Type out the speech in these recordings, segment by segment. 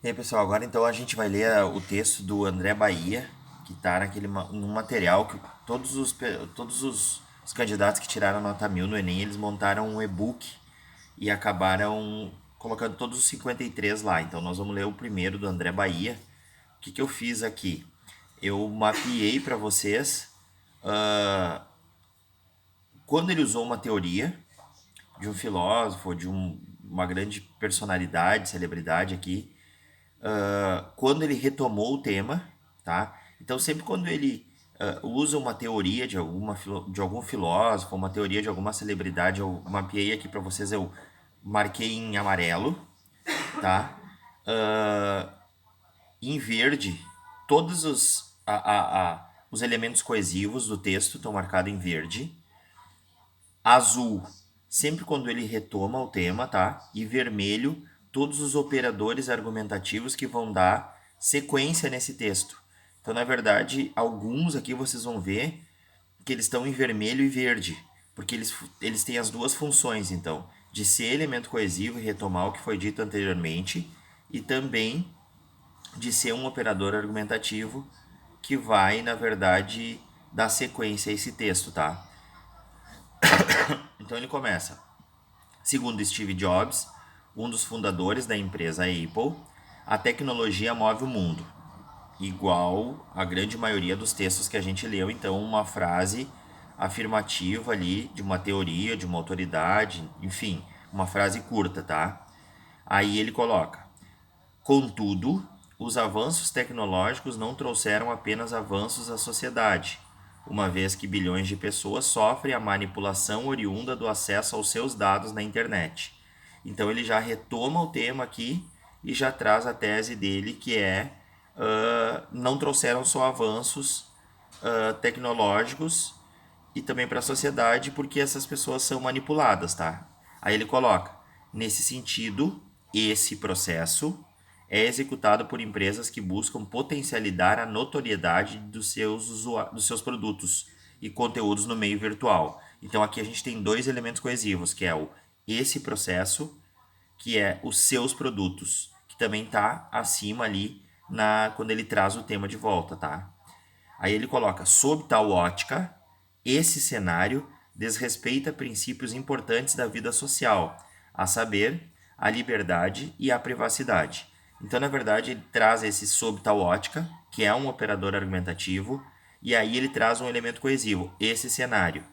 E aí, pessoal, agora então a gente vai ler o texto do André Bahia, que está num material que todos os candidatos que tiraram nota 1000 no Enem, eles montaram um e-book e acabaram colocando todos os 53 lá. Então nós vamos ler o primeiro do André Bahia. O que eu fiz aqui? Eu mapeei para vocês ah, quando ele usou uma teoria de um filósofo, uma grande personalidade, celebridade aqui, quando ele retomou o tema, tá? Então sempre quando ele usa uma teoria de algum filósofo, uma teoria de alguma celebridade, eu mapeei aqui para vocês, eu marquei em amarelo, tá? Ah, em verde, todos os elementos coesivos do texto estão marcados em verde. Azul, sempre quando ele retoma o tema, tá? E vermelho, todos os operadores argumentativos que vão dar sequência nesse texto. Então, na verdade, alguns aqui vocês vão ver que eles estão em vermelho e verde, porque eles têm as duas funções, então, de ser elemento coesivo e retomar o que foi dito anteriormente, e também de ser um operador argumentativo que vai, na verdade, dar sequência a esse texto, tá? Então ele começa. Segundo Steve Jobs, um dos fundadores da empresa Apple, a tecnologia move o mundo. Igual a grande maioria dos textos que a gente leu, então uma frase afirmativa ali de uma teoria, de uma autoridade, enfim, uma frase curta, tá? Aí ele coloca: contudo, os avanços tecnológicos não trouxeram apenas avanços à sociedade, uma vez que bilhões de pessoas sofrem a manipulação oriunda do acesso aos seus dados na internet. Então ele já retoma o tema aqui e já traz a tese dele que é não trouxeram só avanços tecnológicos e também para a sociedade porque essas pessoas são manipuladas, tá? Aí ele coloca, nesse sentido, esse processo é executado por empresas que buscam potencializar a notoriedade dos seus produtos e conteúdos no meio virtual. Então aqui a gente tem dois elementos coesivos, que é o esse processo, que é os seus produtos, que também está acima ali quando ele traz o tema de volta, tá? Aí ele coloca, sob tal ótica, esse cenário desrespeita princípios importantes da vida social, a saber, a liberdade e a privacidade. Então, na verdade, ele traz esse sob tal ótica, que é um operador argumentativo, e aí ele traz um elemento coesivo, esse cenário.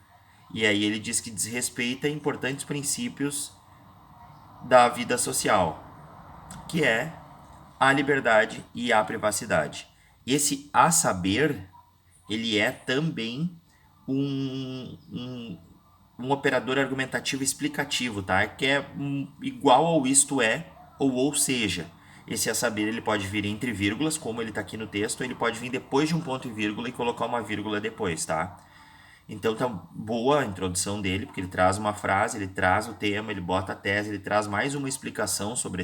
E aí ele diz que desrespeita importantes princípios da vida social, que é a liberdade e a privacidade. Esse a saber, ele é também um operador argumentativo explicativo, tá? Que é igual ao isto é ou seja. Esse a saber ele pode vir entre vírgulas, como ele está aqui no texto, ou ele pode vir depois de um ponto e vírgula e colocar uma vírgula depois, tá? Então tá boa a introdução dele, porque ele traz uma frase, ele traz o tema, ele bota a tese, ele traz mais uma explicação sobre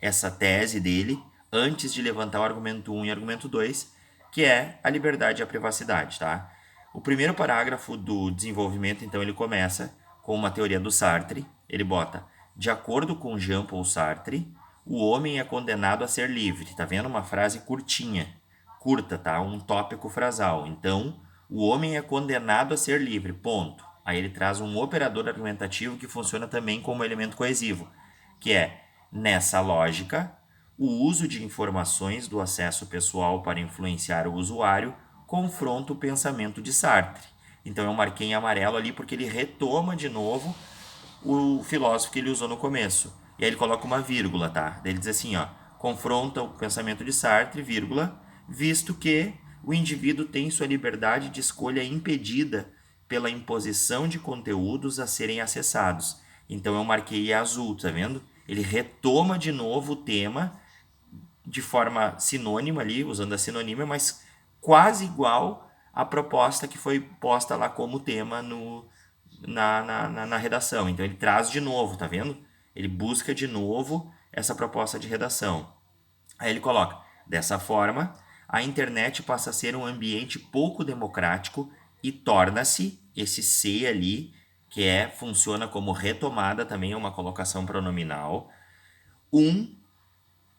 essa tese dele, antes de levantar o argumento um e o argumento 2, que é a liberdade e a privacidade, tá? O primeiro parágrafo do desenvolvimento, então, ele começa com uma teoria do Sartre, ele bota, de acordo com Jean-Paul Sartre, o homem é condenado a ser livre, tá vendo? Uma frase curtinha, curta, tá? Um tópico frasal. Então, o homem é condenado a ser livre, ponto. Aí ele traz um operador argumentativo que funciona também como elemento coesivo, que é, nessa lógica, o uso de informações do acesso pessoal para influenciar o usuário confronta o pensamento de Sartre. Então eu marquei em amarelo ali porque ele retoma de novo o filósofo que ele usou no começo. E aí ele coloca uma vírgula, tá? Daí ele diz assim, ó, confronta o pensamento de Sartre, vírgula, visto que o indivíduo tem sua liberdade de escolha impedida pela imposição de conteúdos a serem acessados. Então eu marquei azul, tá vendo? Ele retoma de novo o tema de forma sinônima ali, usando a sinonímia, mas quase igual à proposta que foi posta lá como tema na redação. Então ele traz de novo, tá vendo? Ele busca de novo essa proposta de redação. Aí ele coloca: dessa forma, a internet passa a ser um ambiente pouco democrático e torna-se esse C ali, que funciona como retomada, também é uma colocação pronominal, um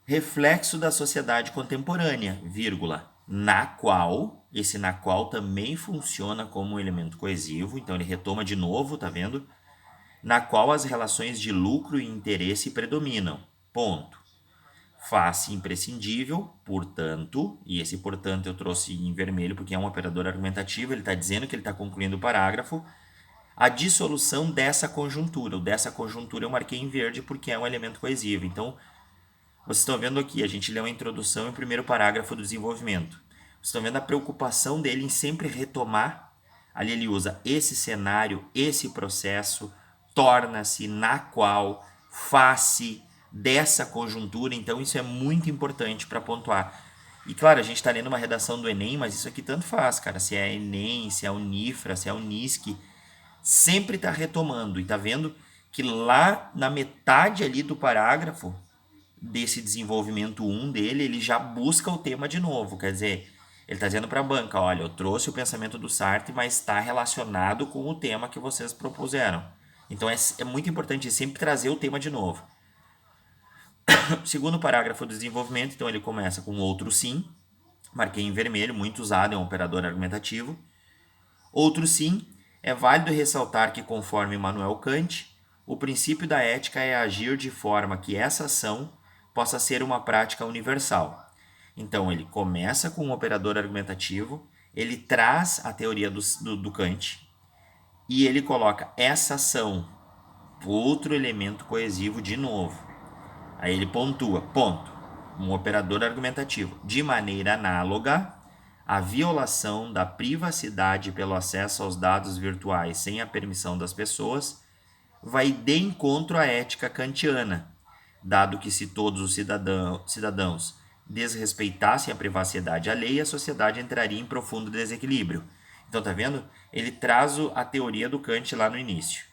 reflexo da sociedade contemporânea, vírgula, na qual, esse na qual também funciona como um elemento coesivo, então ele retoma de novo, tá vendo? Na qual as relações de lucro e interesse predominam, ponto. Faz-se imprescindível, portanto, e esse portanto eu trouxe em vermelho porque é um operador argumentativo, ele está dizendo que ele está concluindo o parágrafo, a dissolução dessa conjuntura. O dessa conjuntura eu marquei em verde porque é um elemento coesivo. Então, vocês estão vendo aqui, a gente leu a introdução e o primeiro parágrafo do desenvolvimento. Vocês estão vendo a preocupação dele em sempre retomar. Ali ele usa esse cenário, esse processo, torna-se, na qual, face dessa conjuntura. Então isso é muito importante para pontuar. E claro, a gente está lendo uma redação do Enem, mas isso aqui tanto faz, cara. Se é Enem, se é Unifra, se é Unisc, sempre está retomando. E tá vendo que lá na metade ali do parágrafo, desse desenvolvimento 1 dele, ele já busca o tema de novo. Quer dizer, ele está dizendo para a banca, olha, eu trouxe o pensamento do Sartre, mas está relacionado com o tema que vocês propuseram. Então é muito importante sempre trazer o tema de novo. Segundo parágrafo do desenvolvimento, então ele começa com outro sim, marquei em vermelho, muito usado, é um operador argumentativo. Outro sim, é válido ressaltar que, conforme Immanuel Kant, o princípio da ética é agir de forma que essa ação possa ser uma prática universal. Então ele começa com um operador argumentativo, ele traz a teoria do Kant e ele coloca essa ação, outro elemento coesivo de novo. Aí ele pontua, ponto, um operador argumentativo. De maneira análoga, a violação da privacidade pelo acesso aos dados virtuais sem a permissão das pessoas vai de encontro à ética kantiana, dado que se todos os cidadãos desrespeitassem a privacidade alheia, a sociedade entraria em profundo desequilíbrio. Então, tá vendo? Ele traz a teoria do Kant lá no início.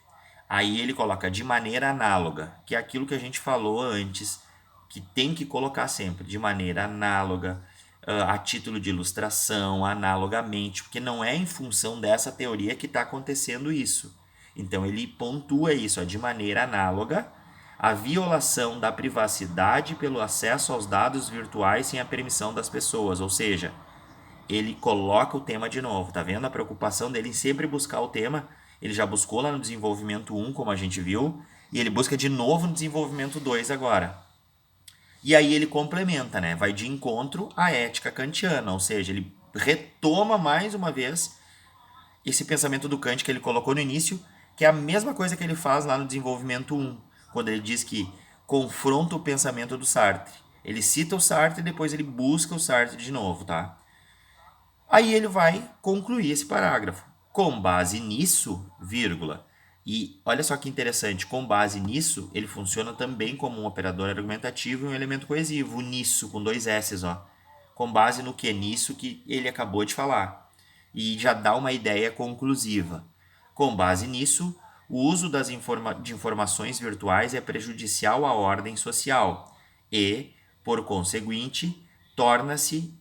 Aí ele coloca de maneira análoga, que é aquilo que a gente falou antes, que tem que colocar sempre, de maneira análoga, a título de ilustração, analogamente, porque não é em função dessa teoria que está acontecendo isso. Então ele pontua isso, de maneira análoga, a violação da privacidade pelo acesso aos dados virtuais sem a permissão das pessoas, ou seja, ele coloca o tema de novo, tá vendo? A preocupação dele em sempre buscar o tema, ele já buscou lá no desenvolvimento 1, como a gente viu, e ele busca de novo no desenvolvimento 2 agora. E aí ele complementa, né? Vai de encontro à ética kantiana, ou seja, ele retoma mais uma vez esse pensamento do Kant que ele colocou no início, que é a mesma coisa que ele faz lá no desenvolvimento 1, quando ele diz que confronta o pensamento do Sartre. Ele cita o Sartre e depois ele busca o Sartre de novo, tá? Aí ele vai concluir esse parágrafo. Com base nisso, vírgula, e olha só que interessante, com base nisso, ele funciona também como um operador argumentativo e um elemento coesivo, o nisso, com dois S's, ó. Com base no que nisso que ele acabou de falar. E já dá uma ideia conclusiva. Com base nisso, o uso de informações virtuais é prejudicial à ordem social e, por conseguinte, torna-se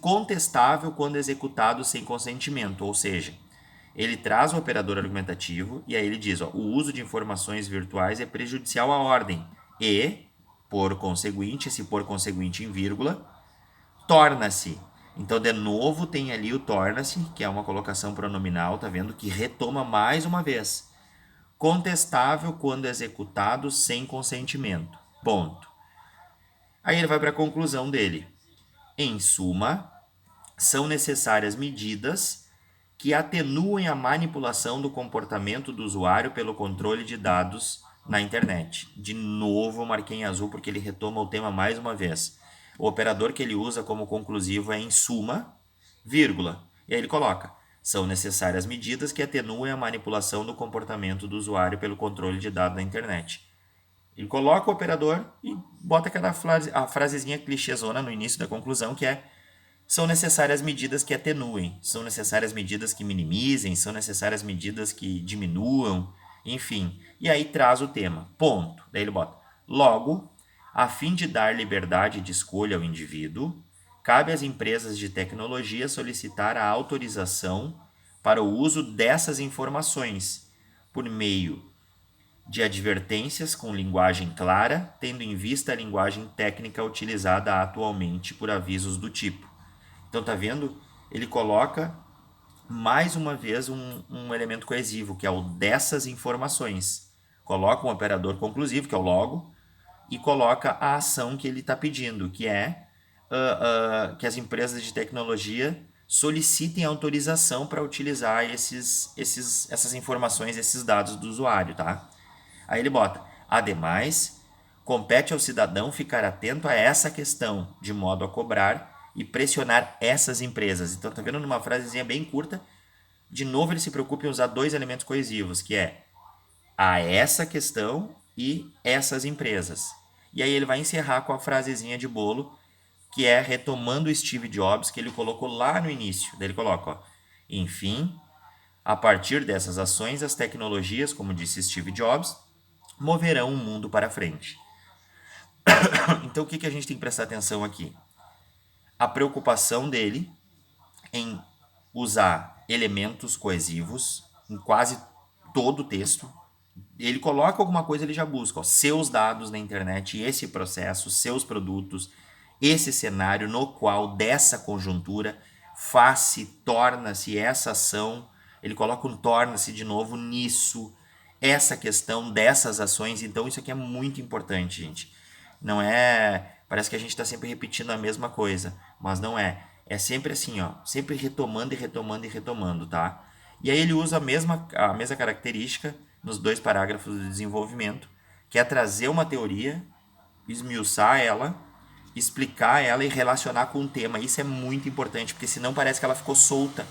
contestável quando executado sem consentimento, ou seja, ele traz o operador argumentativo e aí ele diz, ó, o uso de informações virtuais é prejudicial à ordem e, por conseguinte, esse por conseguinte em vírgula, torna-se. Então, de novo, tem ali o torna-se, que é uma colocação pronominal, tá vendo? Que retoma mais uma vez. Contestável quando executado sem consentimento. Ponto. Aí ele vai para a conclusão dele. Em suma, são necessárias medidas que atenuem a manipulação do comportamento do usuário pelo controle de dados na internet. De novo, eu marquei em azul porque ele retoma o tema mais uma vez. O operador que ele usa como conclusivo é em suma, vírgula. E aí ele coloca: são necessárias medidas que atenuem a manipulação do comportamento do usuário pelo controle de dados na internet. Ele coloca o operador e bota aquela a frasezinha clichêzona no início da conclusão, que é: são necessárias medidas que atenuem, são necessárias medidas que minimizem, são necessárias medidas que diminuam, enfim. E aí traz o tema, ponto. Daí ele bota: logo, a fim de dar liberdade de escolha ao indivíduo, cabe às empresas de tecnologia solicitar a autorização para o uso dessas informações por meio de advertências com linguagem clara, tendo em vista a linguagem técnica utilizada atualmente por avisos do tipo. Então, tá vendo? Ele coloca mais uma vez um elemento coesivo, que é o dessas informações. Coloca um operador conclusivo, que é o logo, e coloca a ação que ele está pedindo, que é que as empresas de tecnologia solicitem autorização para utilizar essas informações, esses dados do usuário, tá? Aí ele bota, ademais, compete ao cidadão ficar atento a essa questão, de modo a cobrar e pressionar essas empresas. Então, tá vendo numa frasezinha bem curta, de novo ele se preocupa em usar dois elementos coesivos, que é a essa questão e essas empresas. E aí ele vai encerrar com a frasezinha de bolo, que é retomando o Steve Jobs, que ele colocou lá no início. Daí ele coloca, ó, enfim, a partir dessas ações, as tecnologias, como disse Steve Jobs, moverão o mundo para frente. Então o que a gente tem que prestar atenção aqui? A preocupação dele em usar elementos coesivos em quase todo o texto. Ele coloca alguma coisa, ele já busca, ó, seus dados na internet, esse processo, seus produtos, esse cenário no qual dessa conjuntura faz-se, torna-se essa ação, ele coloca um torna-se de novo nisso, essa questão dessas ações. Então isso aqui é muito importante, gente. Não é, parece que a gente está sempre repetindo a mesma coisa, mas não é. É sempre assim, ó, sempre retomando e retomando e retomando, tá? E aí ele usa a mesma característica nos dois parágrafos do desenvolvimento, que é trazer uma teoria, esmiuçar ela, explicar ela e relacionar com o tema. Isso é muito importante, porque senão parece que ela ficou solta.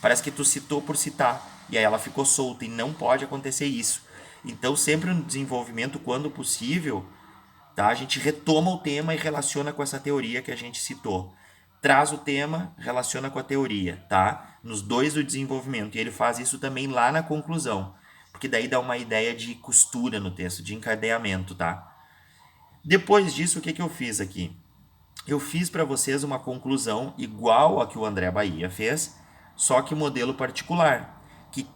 Parece que tu citou por citar, e aí ela ficou solta, e não pode acontecer isso. Então, sempre no desenvolvimento, quando possível, tá, a gente retoma o tema e relaciona com essa teoria que a gente citou. Traz o tema, relaciona com a teoria, tá? Nos dois do desenvolvimento. E ele faz isso também lá na conclusão, porque daí dá uma ideia de costura no texto, de encadeamento, tá? Depois disso, o que eu fiz aqui? Eu fiz para vocês uma conclusão igual a que o André Bahia fez, só que modelo particular,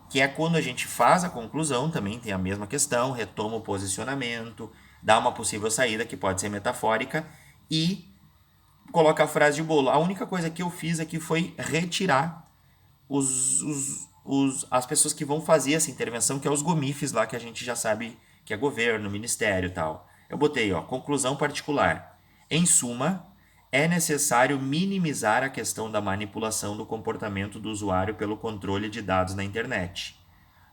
que é quando a gente faz a conclusão, também tem a mesma questão, retoma o posicionamento, dá uma possível saída, que pode ser metafórica, e coloca a frase de bolo. A única coisa que eu fiz aqui foi retirar as pessoas que vão fazer essa intervenção, que é os gomifes lá, que a gente já sabe que é governo, ministério e tal. Eu botei, ó, conclusão particular. Em suma, é necessário minimizar a questão da manipulação do comportamento do usuário pelo controle de dados na internet.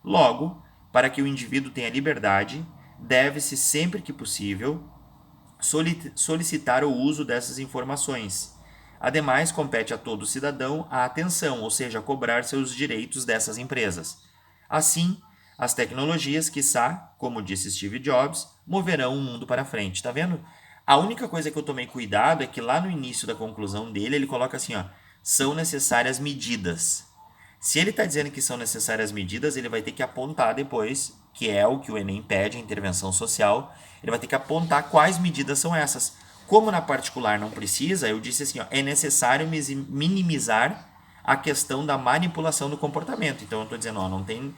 Logo, para que o indivíduo tenha liberdade, deve-se, sempre que possível, solicitar o uso dessas informações. Ademais, compete a todo cidadão a atenção, ou seja, cobrar seus direitos dessas empresas. Assim, as tecnologias, quiçá, como disse Steve Jobs, moverão o mundo para frente. Tá vendo? A única coisa que eu tomei cuidado é que lá no início da conclusão dele, ele coloca assim, ó, são necessárias medidas. Se ele está dizendo que são necessárias medidas, ele vai ter que apontar depois, que é o que o Enem pede, a intervenção social, ele vai ter que apontar quais medidas são essas. Como na particular não precisa, eu disse assim, ó, é necessário minimizar a questão da manipulação do comportamento. Então eu estou dizendo, ó, não tem,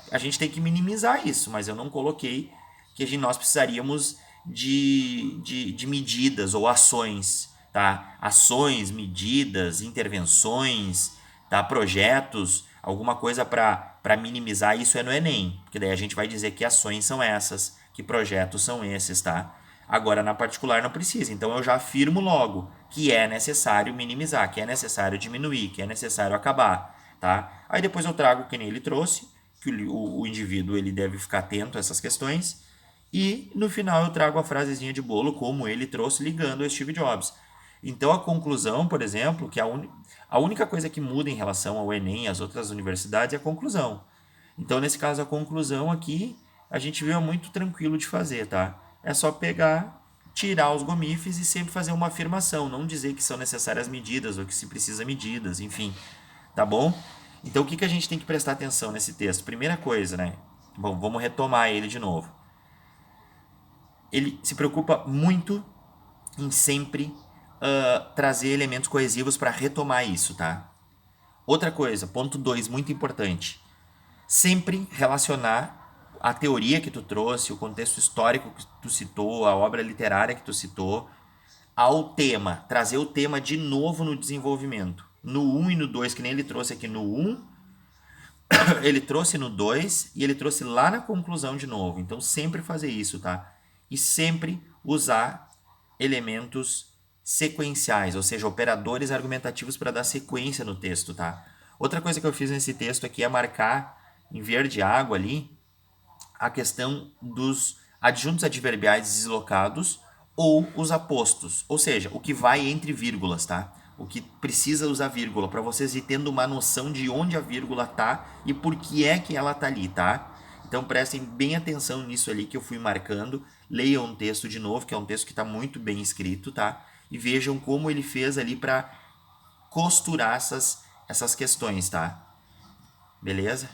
a gente tem que minimizar isso, mas eu não coloquei que nós precisaríamos de medidas ou ações, tá? Ações, medidas, intervenções, tá? Projetos, alguma coisa para minimizar isso é no Enem, porque daí a gente vai dizer que ações são essas, que projetos são esses, tá? Agora, na particular, não precisa. Então, eu já afirmo logo que é necessário minimizar, que é necessário diminuir, que é necessário acabar, tá? Aí depois eu trago, que nem ele trouxe, que o indivíduo ele deve ficar atento a essas questões. E, no final, eu trago a frasezinha de bolo, como ele trouxe, ligando a Steve Jobs. Então, a conclusão, por exemplo, que a única coisa que muda em relação ao Enem e às outras universidades é a conclusão. Então, nesse caso, a conclusão aqui, a gente viu é muito tranquilo de fazer, tá? É só pegar, tirar os gomifes e sempre fazer uma afirmação, não dizer que são necessárias medidas ou que se precisa medidas, enfim, tá bom? Então, o que a gente tem que prestar atenção nesse texto? Primeira coisa, né? Bom, vamos retomar ele de novo. Ele se preocupa muito em sempre trazer elementos coesivos para retomar isso, tá? Outra coisa, ponto 2, muito importante. Sempre relacionar a teoria que tu trouxe, o contexto histórico que tu citou, a obra literária que tu citou, ao tema, trazer o tema de novo no desenvolvimento. No 1 e no 2, que nem ele trouxe aqui no 1, ele trouxe no 2 e ele trouxe lá na conclusão de novo. Então sempre fazer isso, tá? E sempre usar elementos sequenciais, ou seja, operadores argumentativos para dar sequência no texto, tá? Outra coisa que eu fiz nesse texto aqui é marcar em verde água ali a questão dos adjuntos adverbiais deslocados ou os apostos, ou seja, o que vai entre vírgulas, tá? O que precisa usar vírgula, para vocês ir tendo uma noção de onde a vírgula tá e por que é que ela tá ali, tá? Então prestem bem atenção nisso ali que eu fui marcando. Leiam o texto de novo, que é um texto que está muito bem escrito, tá? E vejam como ele fez ali para costurar essas questões, tá? Beleza?